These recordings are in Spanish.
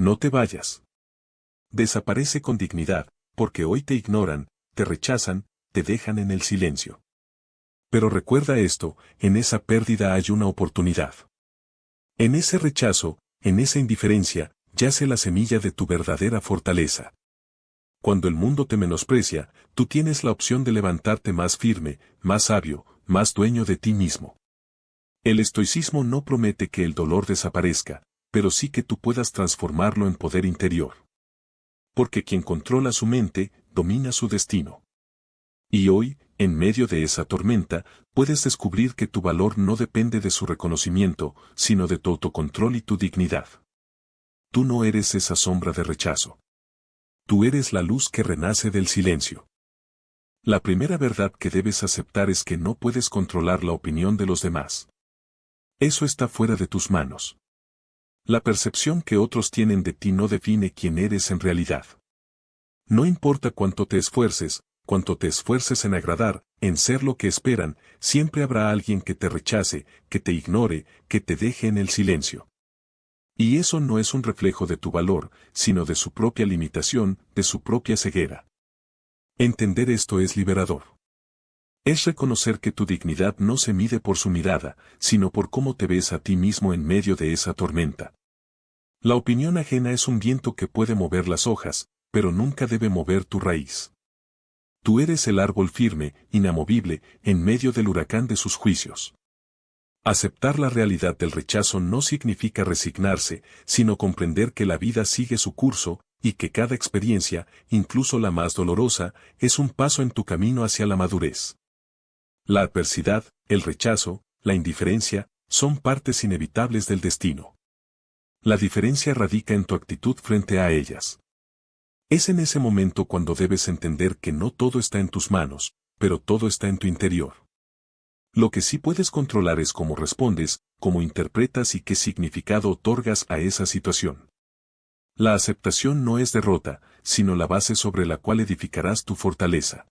No te vayas. Desaparece con dignidad, porque hoy te ignoran, te rechazan, te dejan en el silencio. Pero recuerda esto, en esa pérdida hay una oportunidad. En ese rechazo, en esa indiferencia, yace la semilla de tu verdadera fortaleza. Cuando el mundo te menosprecia, tú tienes la opción de levantarte más firme, más sabio, más dueño de ti mismo. El estoicismo no promete que el dolor desaparezca, pero sí que tú puedas transformarlo en poder interior. Porque quien controla su mente, domina su destino. Y hoy, en medio de esa tormenta, puedes descubrir que tu valor no depende de su reconocimiento, sino de tu autocontrol y tu dignidad. Tú no eres esa sombra de rechazo. Tú eres la luz que renace del silencio. La primera verdad que debes aceptar es que no puedes controlar la opinión de los demás. Eso está fuera de tus manos. La percepción que otros tienen de ti no define quién eres en realidad. No importa cuánto te esfuerces en agradar, en ser lo que esperan, siempre habrá alguien que te rechace, que te ignore, que te deje en el silencio. Y eso no es un reflejo de tu valor, sino de su propia limitación, de su propia ceguera. Entender esto es liberador. Es reconocer que tu dignidad no se mide por su mirada, sino por cómo te ves a ti mismo en medio de esa tormenta. La opinión ajena es un viento que puede mover las hojas, pero nunca debe mover tu raíz. Tú eres el árbol firme, inamovible, en medio del huracán de sus juicios. Aceptar la realidad del rechazo no significa resignarse, sino comprender que la vida sigue su curso, y que cada experiencia, incluso la más dolorosa, es un paso en tu camino hacia la madurez. La adversidad, el rechazo, la indiferencia, son partes inevitables del destino. La diferencia radica en tu actitud frente a ellas. Es en ese momento cuando debes entender que no todo está en tus manos, pero todo está en tu interior. Lo que sí puedes controlar es cómo respondes, cómo interpretas y qué significado otorgas a esa situación. La aceptación no es derrota, sino la base sobre la cual edificarás tu fortaleza.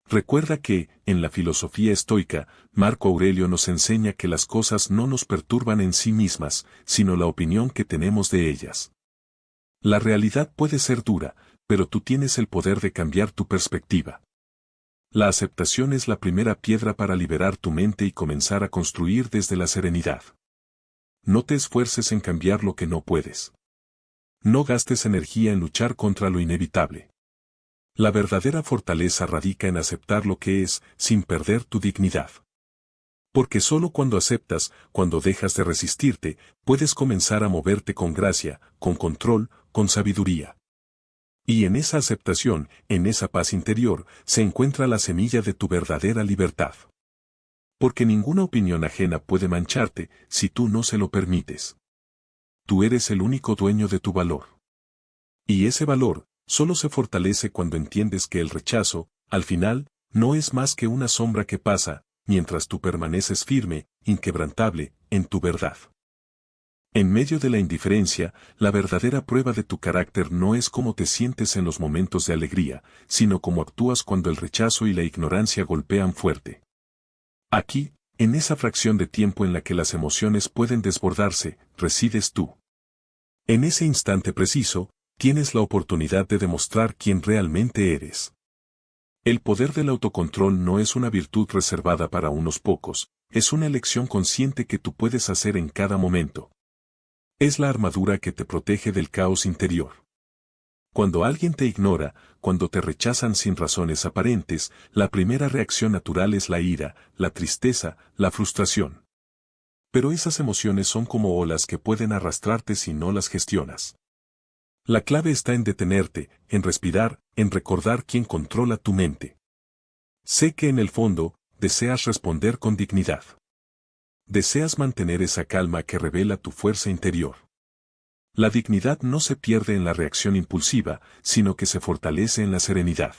Recuerda que, en la filosofía estoica, Marco Aurelio nos enseña que las cosas no nos perturban en sí mismas, sino la opinión que tenemos de ellas. La realidad puede ser dura, pero tú tienes el poder de cambiar tu perspectiva. La aceptación es la primera piedra para liberar tu mente y comenzar a construir desde la serenidad. No te esfuerces en cambiar lo que no puedes. No gastes energía en luchar contra lo inevitable. La verdadera fortaleza radica en aceptar lo que es, sin perder tu dignidad. Porque solo cuando aceptas, cuando dejas de resistirte, puedes comenzar a moverte con gracia, con control, con sabiduría. Y en esa aceptación, en esa paz interior, se encuentra la semilla de tu verdadera libertad. Porque ninguna opinión ajena puede mancharte, si tú no se lo permites. Tú eres el único dueño de tu valor. Y ese valor, solo se fortalece cuando entiendes que el rechazo, al final, no es más que una sombra que pasa, mientras tú permaneces firme, inquebrantable, en tu verdad. En medio de la indiferencia, la verdadera prueba de tu carácter no es cómo te sientes en los momentos de alegría, sino cómo actúas cuando el rechazo y la ignorancia golpean fuerte. Aquí, en esa fracción de tiempo en la que las emociones pueden desbordarse, resides tú. En ese instante preciso, tienes la oportunidad de demostrar quién realmente eres. El poder del autocontrol no es una virtud reservada para unos pocos, es una elección consciente que tú puedes hacer en cada momento. Es la armadura que te protege del caos interior. Cuando alguien te ignora, cuando te rechazan sin razones aparentes, la primera reacción natural es la ira, la tristeza, la frustración. Pero esas emociones son como olas que pueden arrastrarte si no las gestionas. La clave está en detenerte, en respirar, en recordar quién controla tu mente. Sé que en el fondo, deseas responder con dignidad. Deseas mantener esa calma que revela tu fuerza interior. La dignidad no se pierde en la reacción impulsiva, sino que se fortalece en la serenidad.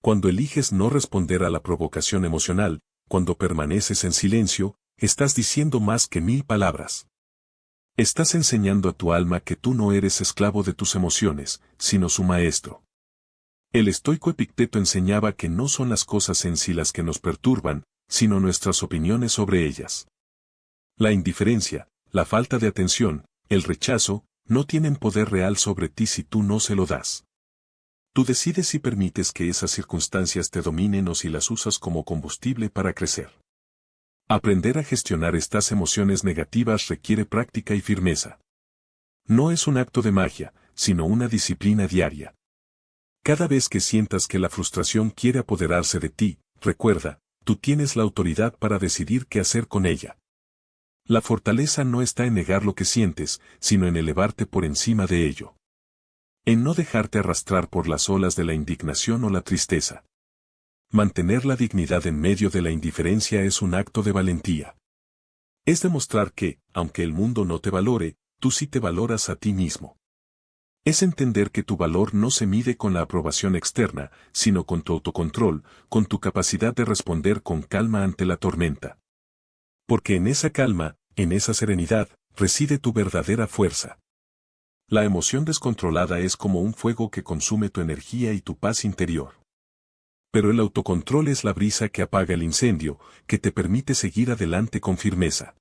Cuando eliges no responder a la provocación emocional, cuando permaneces en silencio, estás diciendo más que 1000 palabras. Estás enseñando a tu alma que tú no eres esclavo de tus emociones, sino su maestro. El estoico Epicteto enseñaba que no son las cosas en sí las que nos perturban, sino nuestras opiniones sobre ellas. La indiferencia, la falta de atención, el rechazo, no tienen poder real sobre ti si tú no se lo das. Tú decides si permites que esas circunstancias te dominen o si las usas como combustible para crecer. Aprender a gestionar estas emociones negativas requiere práctica y firmeza. No es un acto de magia, sino una disciplina diaria. Cada vez que sientas que la frustración quiere apoderarse de ti, recuerda, tú tienes la autoridad para decidir qué hacer con ella. La fortaleza no está en negar lo que sientes, sino en elevarte por encima de ello. En no dejarte arrastrar por las olas de la indignación o la tristeza. Mantener la dignidad en medio de la indiferencia es un acto de valentía. Es demostrar que, aunque el mundo no te valore, tú sí te valoras a ti mismo. Es entender que tu valor no se mide con la aprobación externa, sino con tu autocontrol, con tu capacidad de responder con calma ante la tormenta. Porque en esa calma, en esa serenidad, reside tu verdadera fuerza. La emoción descontrolada es como un fuego que consume tu energía y tu paz interior. Pero el autocontrol es la brisa que apaga el incendio, que te permite seguir adelante con firmeza.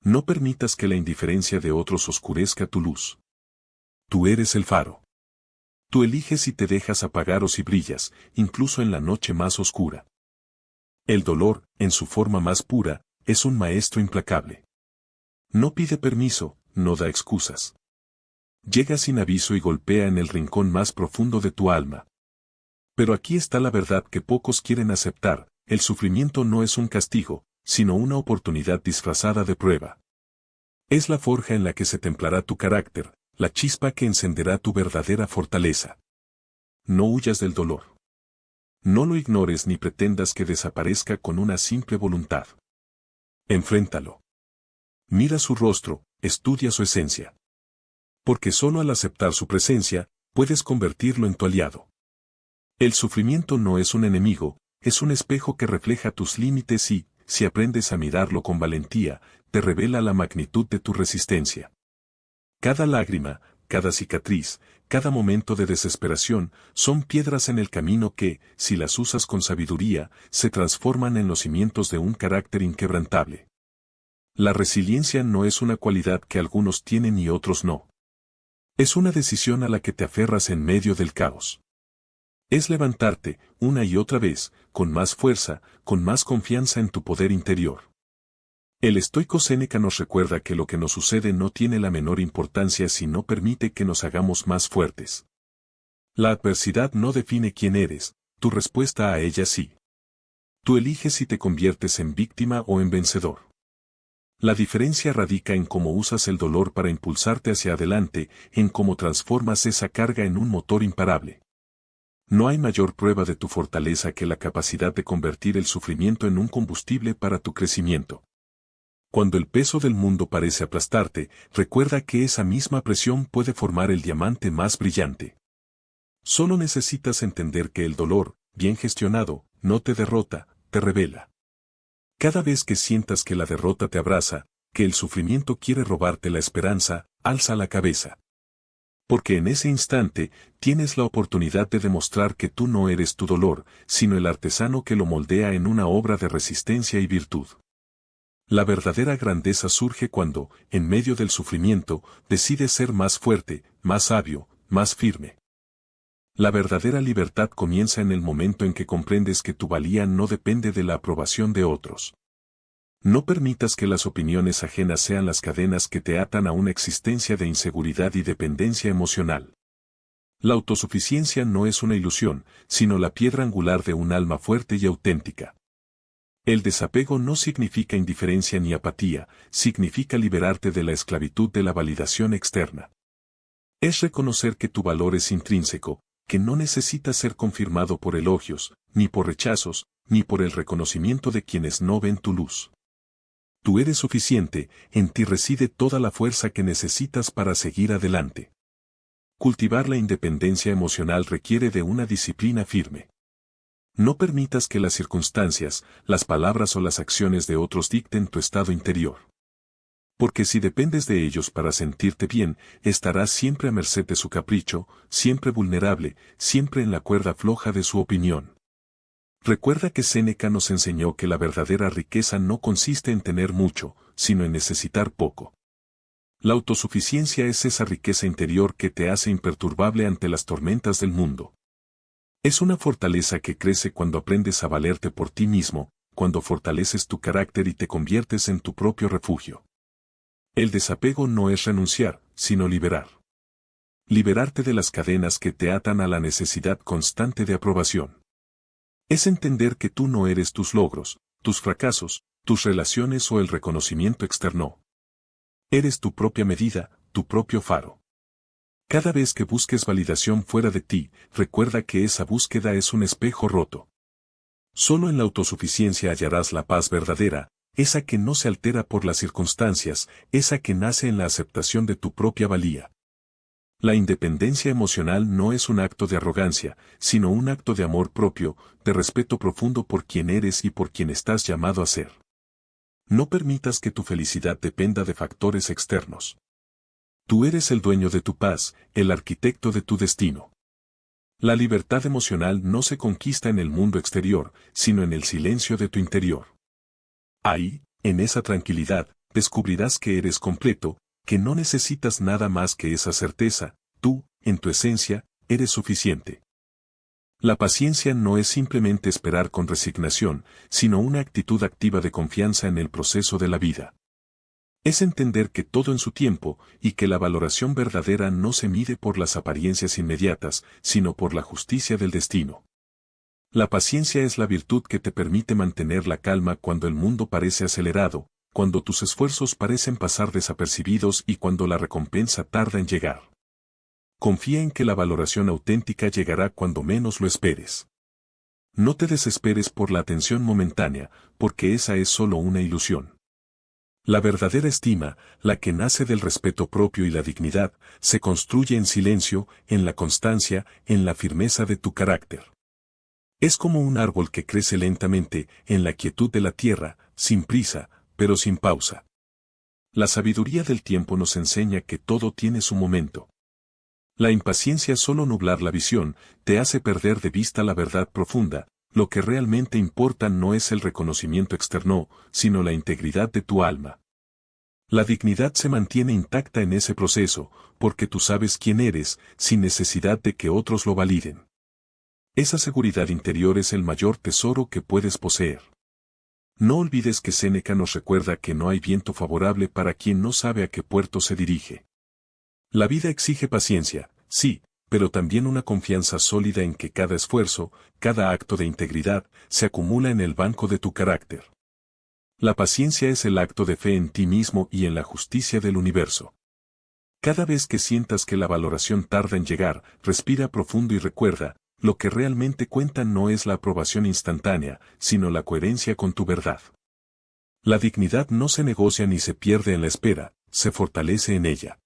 No permitas que la indiferencia de otros oscurezca tu luz. Tú eres el faro. Tú eliges si te dejas apagar o si brillas, incluso en la noche más oscura. El dolor, en su forma más pura, es un maestro implacable. No pide permiso, no da excusas. Llega sin aviso y golpea en el rincón más profundo de tu alma. Pero aquí está la verdad que pocos quieren aceptar: el sufrimiento no es un castigo, sino una oportunidad disfrazada de prueba. Es la forja en la que se templará tu carácter, la chispa que encenderá tu verdadera fortaleza. No huyas del dolor. No lo ignores ni pretendas que desaparezca con una simple voluntad. Enfréntalo. Mira su rostro, estudia su esencia. Porque solo al aceptar su presencia, puedes convertirlo en tu aliado. El sufrimiento no es un enemigo, es un espejo que refleja tus límites y, si aprendes a mirarlo con valentía, te revela la magnitud de tu resistencia. Cada lágrima, cada cicatriz, cada momento de desesperación, son piedras en el camino que, si las usas con sabiduría, se transforman en los cimientos de un carácter inquebrantable. La resiliencia no es una cualidad que algunos tienen y otros no. Es una decisión a la que te aferras en medio del caos. Es levantarte, una y otra vez, con más fuerza, con más confianza en tu poder interior. El estoico Séneca nos recuerda que lo que nos sucede no tiene la menor importancia si no permite que nos hagamos más fuertes. La adversidad no define quién eres, tu respuesta a ella sí. Tú eliges si te conviertes en víctima o en vencedor. La diferencia radica en cómo usas el dolor para impulsarte hacia adelante, en cómo transformas esa carga en un motor imparable. No hay mayor prueba de tu fortaleza que la capacidad de convertir el sufrimiento en un combustible para tu crecimiento. Cuando el peso del mundo parece aplastarte, recuerda que esa misma presión puede formar el diamante más brillante. Solo necesitas entender que el dolor, bien gestionado, no te derrota, te revela. Cada vez que sientas que la derrota te abraza, que el sufrimiento quiere robarte la esperanza, alza la cabeza. Porque en ese instante, tienes la oportunidad de demostrar que tú no eres tu dolor, sino el artesano que lo moldea en una obra de resistencia y virtud. La verdadera grandeza surge cuando, en medio del sufrimiento, decides ser más fuerte, más sabio, más firme. La verdadera libertad comienza en el momento en que comprendes que tu valía no depende de la aprobación de otros. No permitas que las opiniones ajenas sean las cadenas que te atan a una existencia de inseguridad y dependencia emocional. La autosuficiencia no es una ilusión, sino la piedra angular de un alma fuerte y auténtica. El desapego no significa indiferencia ni apatía, significa liberarte de la esclavitud de la validación externa. Es reconocer que tu valor es intrínseco, que no necesita ser confirmado por elogios, ni por rechazos, ni por el reconocimiento de quienes no ven tu luz. Tú eres suficiente, en ti reside toda la fuerza que necesitas para seguir adelante. Cultivar la independencia emocional requiere de una disciplina firme. No permitas que las circunstancias, las palabras o las acciones de otros dicten tu estado interior. Porque si dependes de ellos para sentirte bien, estarás siempre a merced de su capricho, siempre vulnerable, siempre en la cuerda floja de su opinión. Recuerda que Séneca nos enseñó que la verdadera riqueza no consiste en tener mucho, sino en necesitar poco. La autosuficiencia es esa riqueza interior que te hace imperturbable ante las tormentas del mundo. Es una fortaleza que crece cuando aprendes a valerte por ti mismo, cuando fortaleces tu carácter y te conviertes en tu propio refugio. El desapego no es renunciar, sino liberar. Liberarte de las cadenas que te atan a la necesidad constante de aprobación. Es entender que tú no eres tus logros, tus fracasos, tus relaciones o el reconocimiento externo. Eres tu propia medida, tu propio faro. Cada vez que busques validación fuera de ti, recuerda que esa búsqueda es un espejo roto. Solo en la autosuficiencia hallarás la paz verdadera, esa que no se altera por las circunstancias, esa que nace en la aceptación de tu propia valía. La independencia emocional no es un acto de arrogancia, sino un acto de amor propio, de respeto profundo por quien eres y por quien estás llamado a ser. No permitas que tu felicidad dependa de factores externos. Tú eres el dueño de tu paz, el arquitecto de tu destino. La libertad emocional no se conquista en el mundo exterior, sino en el silencio de tu interior. Ahí, en esa tranquilidad, descubrirás que eres completo, que no necesitas nada más que esa certeza, tú, en tu esencia, eres suficiente. La paciencia no es simplemente esperar con resignación, sino una actitud activa de confianza en el proceso de la vida. Es entender que todo en su tiempo, y que la valoración verdadera no se mide por las apariencias inmediatas, sino por la justicia del destino. La paciencia es la virtud que te permite mantener la calma cuando el mundo parece acelerado, cuando tus esfuerzos parecen pasar desapercibidos y cuando la recompensa tarda en llegar. Confía en que la valoración auténtica llegará cuando menos lo esperes. No te desesperes por la atención momentánea, porque esa es solo una ilusión. La verdadera estima, la que nace del respeto propio y la dignidad, se construye en silencio, en la constancia, en la firmeza de tu carácter. Es como un árbol que crece lentamente, en la quietud de la tierra, sin prisa, pero sin pausa. La sabiduría del tiempo nos enseña que todo tiene su momento. La impaciencia solo nublar la visión, te hace perder de vista la verdad profunda. Lo que realmente importa no es el reconocimiento externo, sino la integridad de tu alma. La dignidad se mantiene intacta en ese proceso, porque tú sabes quién eres, sin necesidad de que otros lo validen. Esa seguridad interior es el mayor tesoro que puedes poseer. No olvides que Séneca nos recuerda que no hay viento favorable para quien no sabe a qué puerto se dirige. La vida exige paciencia, sí, pero también una confianza sólida en que cada esfuerzo, cada acto de integridad, se acumula en el banco de tu carácter. La paciencia es el acto de fe en ti mismo y en la justicia del universo. Cada vez que sientas que la valoración tarda en llegar, respira profundo y recuerda, lo que realmente cuenta no es la aprobación instantánea, sino la coherencia con tu verdad. La dignidad no se negocia ni se pierde en la espera, se fortalece en ella.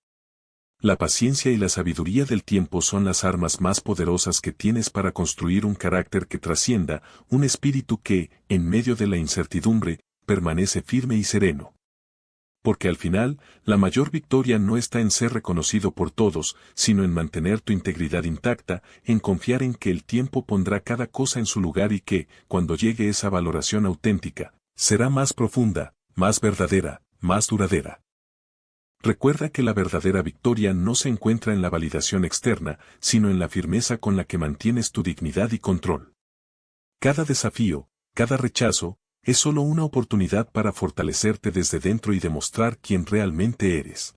La paciencia y la sabiduría del tiempo son las armas más poderosas que tienes para construir un carácter que trascienda, un espíritu que, en medio de la incertidumbre, permanece firme y sereno. Porque al final, la mayor victoria no está en ser reconocido por todos, sino en mantener tu integridad intacta, en confiar en que el tiempo pondrá cada cosa en su lugar y que, cuando llegue esa valoración auténtica, será más profunda, más verdadera, más duradera. Recuerda que la verdadera victoria no se encuentra en la validación externa, sino en la firmeza con la que mantienes tu dignidad y control. Cada desafío, cada rechazo, es solo una oportunidad para fortalecerte desde dentro y demostrar quién realmente eres.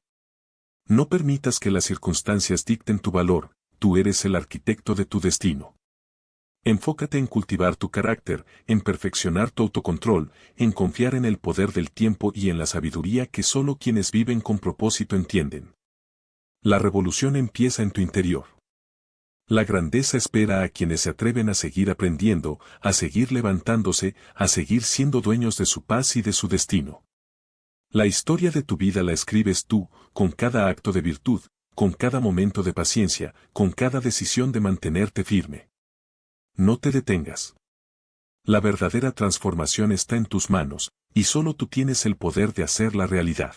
No permitas que las circunstancias dicten tu valor, tú eres el arquitecto de tu destino. Enfócate en cultivar tu carácter, en perfeccionar tu autocontrol, en confiar en el poder del tiempo y en la sabiduría que solo quienes viven con propósito entienden. La revolución empieza en tu interior. La grandeza espera a quienes se atreven a seguir aprendiendo, a seguir levantándose, a seguir siendo dueños de su paz y de su destino. La historia de tu vida la escribes tú, con cada acto de virtud, con cada momento de paciencia, con cada decisión de mantenerte firme. No te detengas. La verdadera transformación está en tus manos, y solo tú tienes el poder de hacerla realidad.